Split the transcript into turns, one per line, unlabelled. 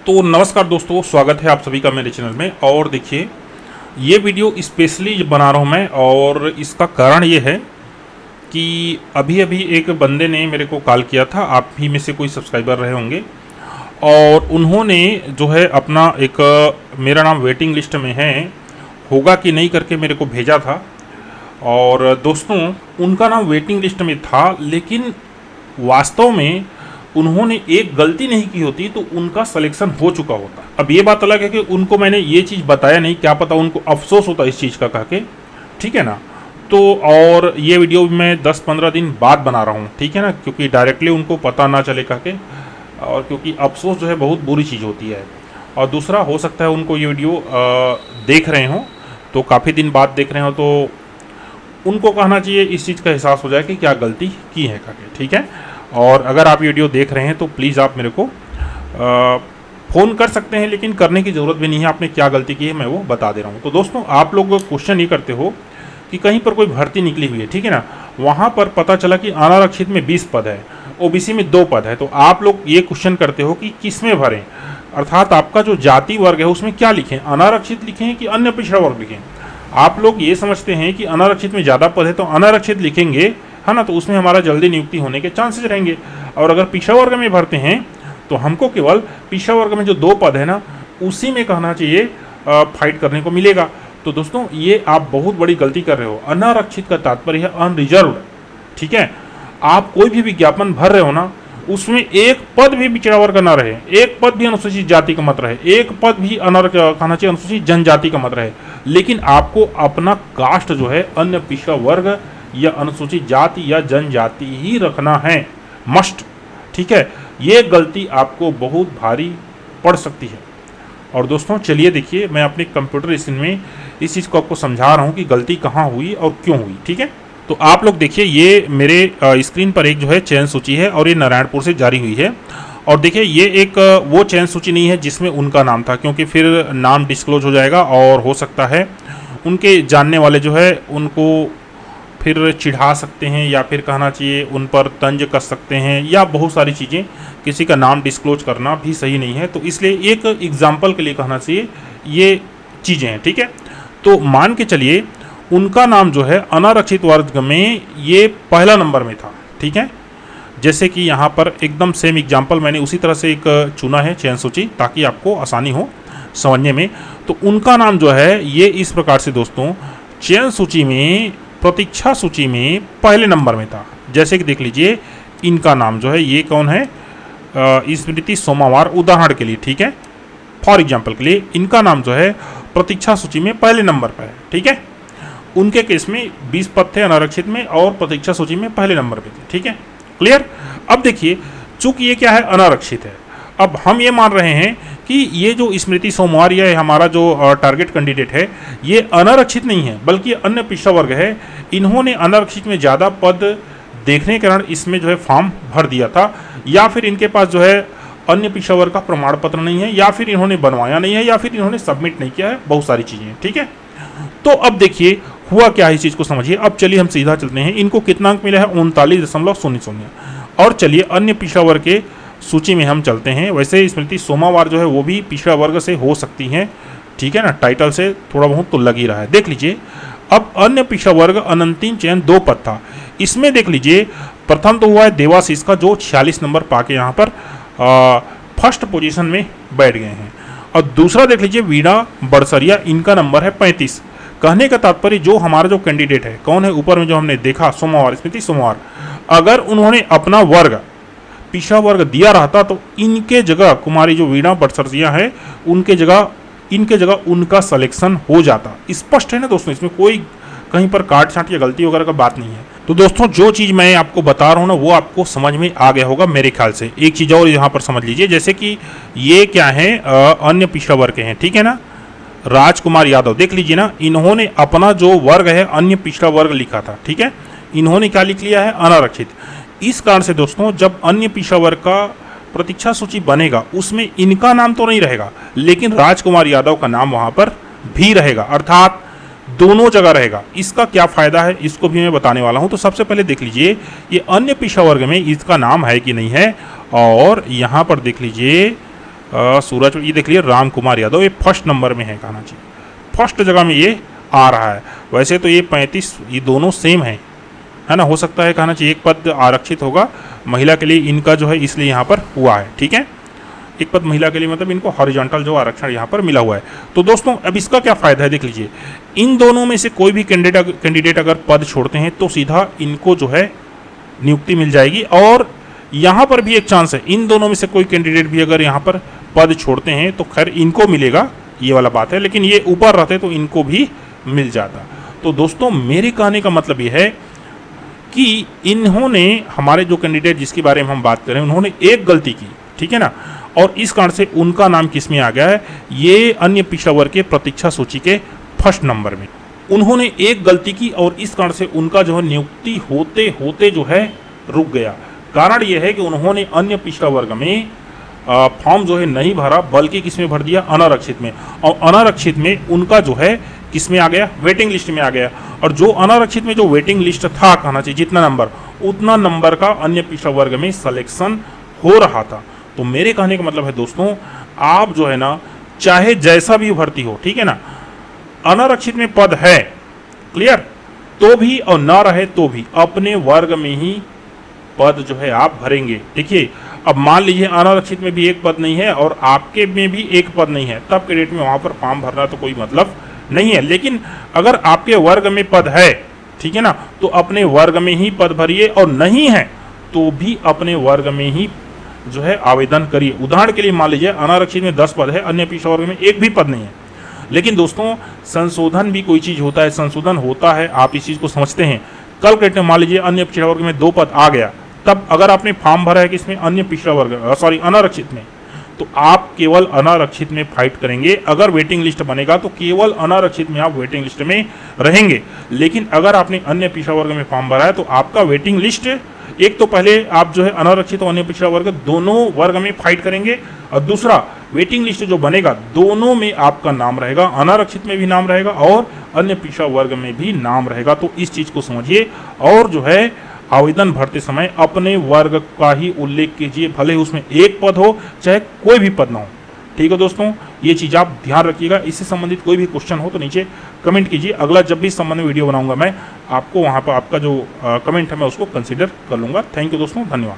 तो नमस्कार दोस्तों, स्वागत है आप सभी का मेरे चैनल में। और देखिए, ये वीडियो स्पेशली बना रहा हूँ मैं, और इसका कारण ये है कि अभी अभी एक बंदे ने मेरे को कॉल किया था। आप ही में से कोई सब्सक्राइबर रहे होंगे, और उन्होंने जो है अपना एक मेरा नाम वेटिंग लिस्ट में है, होगा कि नहीं करके मेरे को भेजा था। और दोस्तों, उनका नाम वेटिंग लिस्ट में था, लेकिन वास्तव में उन्होंने एक गलती नहीं की होती तो उनका सिलेक्शन हो चुका होता। अब ये बात अलग है कि उनको मैंने ये चीज़ बताया नहीं, क्या पता उनको अफसोस होता इस चीज़ का कह के, ठीक है ना। तो और ये वीडियो मैं 10-15 दिन बाद बना रहा हूँ, ठीक है ना, क्योंकि डायरेक्टली उनको पता ना चले कह के, और क्योंकि अफसोस जो है बहुत बुरी चीज़ होती है। और दूसरा, हो सकता है उनको ये वीडियो देख रहे हों, तो काफ़ी दिन बाद देख रहे हो, तो उनको कहना चाहिए, इस चीज़ का एहसास हो जाए कि क्या गलती की है कह के, ठीक है। और अगर आप वीडियो देख रहे हैं तो प्लीज़ आप मेरे को फ़ोन कर सकते हैं, लेकिन करने की ज़रूरत भी नहीं है। आपने क्या गलती की है मैं वो बता दे रहा हूँ। तो दोस्तों, आप लोग क्वेश्चन ये करते हो कि कहीं पर कोई भर्ती निकली हुई है, ठीक है ना, वहाँ पर पता चला कि अनारक्षित में 20 पद है, ओबीसी में 2 पद है, तो आप लोग ये क्वेश्चन करते हो कि किस में भरें, अर्थात आपका जो जाति वर्ग है उसमें क्या लिखें, अनारक्षित लिखें कि अन्य पिछड़ा वर्ग लिखें। आप लोग ये समझते हैं कि अनारक्षित में ज़्यादा पद है तो अनारक्षित लिखेंगे, है ना, तो उसमें हमारा जल्दी नियुक्ति होने के चांसेस रहेंगे। और अगर पिछड़ा वर्ग में भरते हैं तो हमको केवल पिछड़ा वर्ग में जो 2 पद है ना, उसी में कहना चाहिए फाइट करने को मिलेगा। तो दोस्तों, ये आप बहुत बड़ी गलती कर रहे हो। अनारक्षित का तात्पर्य है अनरिजर्व्ड, ठीक है। आप कोई भी विज्ञापन भर रहे हो ना, उसमें एक पद भी पिछड़ा वर्ग का ना रहे, एक पद भी अनुसूचित जाति का मत रहे, एक पद भी कहना चाहिए अनुसूचित जनजाति का मत रहे, लेकिन आपको अपना कास्ट जो है अन्य पिछड़ा वर्ग या अनुसूचित जाति या जनजाति ही रखना है, मस्ट, ठीक है। ये गलती आपको बहुत भारी पड़ सकती है। और दोस्तों, चलिए देखिए, मैं अपने कंप्यूटर स्क्रीन में इस चीज़ को आपको समझा रहा हूँ कि गलती कहाँ हुई और क्यों हुई, ठीक है। तो आप लोग देखिए, ये मेरे स्क्रीन पर एक जो है चयन सूची है, और ये नारायणपुर से जारी हुई है। और देखिए, ये एक वो चयन सूची नहीं है जिसमें उनका नाम था, क्योंकि फिर नाम डिस्क्लोज हो जाएगा और हो सकता है उनके जानने वाले जो है उनको फिर चिढ़ा सकते हैं, या फिर कहना चाहिए उन पर तंज कस सकते हैं, या बहुत सारी चीज़ें। किसी का नाम डिस्क्लोज करना भी सही नहीं है, तो इसलिए एक एग्जाम्पल के लिए कहना चाहिए ये चीज़ें हैं, ठीक है। तो मान के चलिए उनका नाम जो है अनारक्षित वर्ग में ये पहला नंबर में था, ठीक है। जैसे कि यहाँ पर एकदम सेम एग्जाम्पल मैंने उसी तरह से एक चुना है चयन सूची, ताकि आपको आसानी हो समझने में। तो उनका नाम जो है ये इस प्रकार से दोस्तों चयन सूची में, प्रतीक्षा सूची में पहले नंबर में था। जैसे कि देख लीजिए, इनका नाम जो है ये कौन है, स्मृति सोमावार, उदाहरण के लिए, ठीक है, फॉर एग्जाम्पल के लिए इनका नाम जो है प्रतीक्षा सूची में पहले नंबर पर है, ठीक है। उनके केस में 20 पद थे अनारक्षित में, और प्रतीक्षा सूची में पहले नंबर पे थे, ठीक है, क्लियर। अब देखिए, चूंकि ये क्या है, अनारक्षित है, अब हम ये मान रहे हैं कि ये जो स्मृति सोमवार या हमारा जो टारगेट कैंडिडेट है, ये अनारक्षित नहीं है बल्कि अन्य पिछड़ा वर्ग है। इन्होंने अनारक्षित में ज़्यादा पद देखने के कारण इसमें जो है फॉर्म भर दिया था, या फिर इनके पास जो है अन्य पिछड़ा वर्ग का प्रमाण पत्र नहीं है, या फिर इन्होंने बनवाया नहीं है, या फिर इन्होंने सबमिट नहीं किया है, बहुत सारी चीज़ें, ठीक है। तो अब देखिए हुआ क्या है, इस चीज़ को समझिए। अब चलिए हम सीधा चलते हैं, इनको कितना अंक मिला है, 39.00। और चलिए अन्य पिछड़ा वर्ग के सूची में हम चलते हैं। वैसे स्मृति सोमावार जो है वो भी पिछड़ा वर्ग से हो सकती हैं, ठीक है ना, टाइटल से थोड़ा बहुत तो लग ही रहा है। देख लीजिए, अब अन्य पिछड़ा वर्ग अनंतिम चयन 2 पद था। इसमें देख लीजिए, प्रथम तो हुआ है देवाशीष का, जो 46 नंबर पाके यहाँ पर फर्स्ट पोजीशन में बैठ गए हैं। और दूसरा देख लीजिए, वीणा बड़सरिया, इनका नंबर है 35। कहने का तात्पर्य, जो हमारा जो कैंडिडेट है कौन है, ऊपर में जो हमने देखा सोमावार, स्मृति सोमावार, अगर उन्होंने अपना वर्ग पिछड़ा वर्ग दिया रहता तो इनके जगह कुमारी जो वीणा बड़सरिया है इनके जगह उनका सिलेक्शन हो जाता। स्पष्ट है ना दोस्तों, इसमें कोई कहीं पर काट छाट या गलती वगैरह का बात नहीं है। तो दोस्तों, जो चीज़ मैं आपको बता रहा हूँ ना, वो आपको समझ में आ गया होगा मेरे ख्याल से। एक चीज़ और यहाँ पर समझ लीजिए, जैसे कि ये क्या है, अन्य पिछड़ा वर्ग के हैं, ठीक है ना, राजकुमार यादव, देख लीजिए ना, इन्होंने अपना जो वर्ग है अन्य पिछड़ा वर्ग लिखा था, ठीक है, इन्होंने क्या लिख लिया है, अनारक्षित। इस कारण से दोस्तों, जब अन्य पिछड़ा वर्ग का प्रतीक्षा सूची बनेगा उसमें इनका नाम तो नहीं रहेगा, लेकिन राजकुमार यादव का नाम वहां पर भी रहेगा, अर्थात दोनों जगह रहेगा। इसका क्या फायदा है, इसको भी मैं बताने वाला हूं। तो सबसे पहले देख लीजिए, ये अन्य पिछड़ा वर्ग में इसका नाम है कि नहीं है, और यहां पर देख लीजिए सूरज, ये देख लीजिए राम कुमार यादव, ये फर्स्ट नंबर में है कहना चाहिए, फर्स्ट जगह में ये आ रहा है। वैसे तो ये 35, ये दोनों सेम है ना, हो सकता है कहना चाहिए एक पद आरक्षित होगा महिला के लिए, इनका जो है इसलिए यहाँ पर हुआ है। ठीक है, एक पद महिला के लिए मतलब इनको हॉरिजॉन्टल जो आरक्षण यहाँ पर मिला हुआ है। तो दोस्तों अब इसका क्या फ़ायदा है, देख लीजिए, इन दोनों में से कोई भी कैंडिडेट अगर पद छोड़ते हैं तो सीधा इनको जो है नियुक्ति मिल जाएगी। और यहाँ पर भी एक चांस है, इन दोनों में से कोई कैंडिडेट भी अगर यहाँ पर पद छोड़ते हैं तो खैर इनको मिलेगा, ये वाला बात है, लेकिन ये ऊपर रहते तो इनको भी मिल जाता। तो दोस्तों मेरे कहने का मतलब ये है कि इन्होंने, हमारे जो कैंडिडेट जिसके बारे में हम बात करें, उन्होंने एक गलती की, ठीक है ना, और इस कारण से उनका नाम किस में आ गया है, ये अन्य पिछड़ा वर्ग के प्रतीक्षा सूची के फर्स्ट नंबर में। उन्होंने एक गलती की और इस कारण से उनका जो है नियुक्ति होते होते जो है रुक गया। कारण यह है कि उन्होंने अन्य पिछड़ा वर्ग में फॉर्म जो है नहीं भरा, बल्कि किस में भर दिया, अनारक्षित में। और अनारक्षित में उनका जो है किस में आ गया, वेटिंग लिस्ट में आ गया। और जो अनारक्षित में जो वेटिंग लिस्ट था कहना चाहिए जितना नंबर, उतना नंबर का अन्य पिछड़ा वर्ग में सिलेक्शन हो रहा था। तो मेरे कहने का मतलब है दोस्तों, आप जो है ना चाहे जैसा भी भर्ती हो, ठीक है ना, अनारक्षित में पद है, क्लियर, तो भी और ना रहे तो भी अपने वर्ग में ही पद जो है आप भरेंगे। देखिए अब मान लीजिए अनारक्षित में भी एक पद नहीं है और आपके में भी एक पद नहीं है, तब के डेट में वहां पर फॉर्म भरना तो कोई मतलब नहीं है। लेकिन अगर आपके वर्ग में पद है, ठीक है ना, तो अपने वर्ग में ही पद भरिए, और नहीं है तो भी अपने वर्ग में ही जो है आवेदन करिए। उदाहरण के लिए मान लीजिए अनारक्षित में 10 पद है, अन्य पिछड़ा वर्ग में एक भी पद नहीं है। लेकिन दोस्तों संशोधन भी कोई चीज़ होता है, संशोधन होता है, आप इस चीज़ को समझते हैं। कल के डेट में मान लीजिए अन्य पिछड़ा वर्ग में 2 पद आ गया, तब अगर आपने फॉर्म भरा है कि इसमें अन्य पिछड़ा वर्ग, सॉरी अनारक्षित में, तो आप केवल अनारक्षित में फाइट करेंगे। अगर वेटिंग लिस्ट बनेगा तो केवल अनारक्षित में आप वेटिंग लिस्ट में रहेंगे। लेकिन अगर आपने अन्य पिछड़ा वर्ग में फॉर्म भरा है तो आपका वेटिंग लिस्ट, एक तो पहले आप जो है अनारक्षित और अन्य पिछड़ा वर्ग दोनों वर्ग में फाइट करेंगे, और दूसरा वेटिंग लिस्ट जो बनेगा दोनों में आपका नाम रहेगा, अनारक्षित में भी नाम रहेगा और अन्य पिछड़ा वर्ग में भी नाम रहेगा। तो इस चीज़ को समझिए और जो है आवेदन भरते समय अपने वर्ग का ही उल्लेख कीजिए, भले ही उसमें एक पद हो चाहे कोई भी पद ना हो। ठीक है दोस्तों, ये चीज़ आप ध्यान रखिएगा। इससे संबंधित कोई भी क्वेश्चन हो तो नीचे कमेंट कीजिए। अगला जब भी इस संबंध में वीडियो बनाऊंगा मैं आपको वहाँ पर आपका जो कमेंट है मैं उसको कंसिडर कर लूँगा। थैंक यू दोस्तों, धन्यवाद।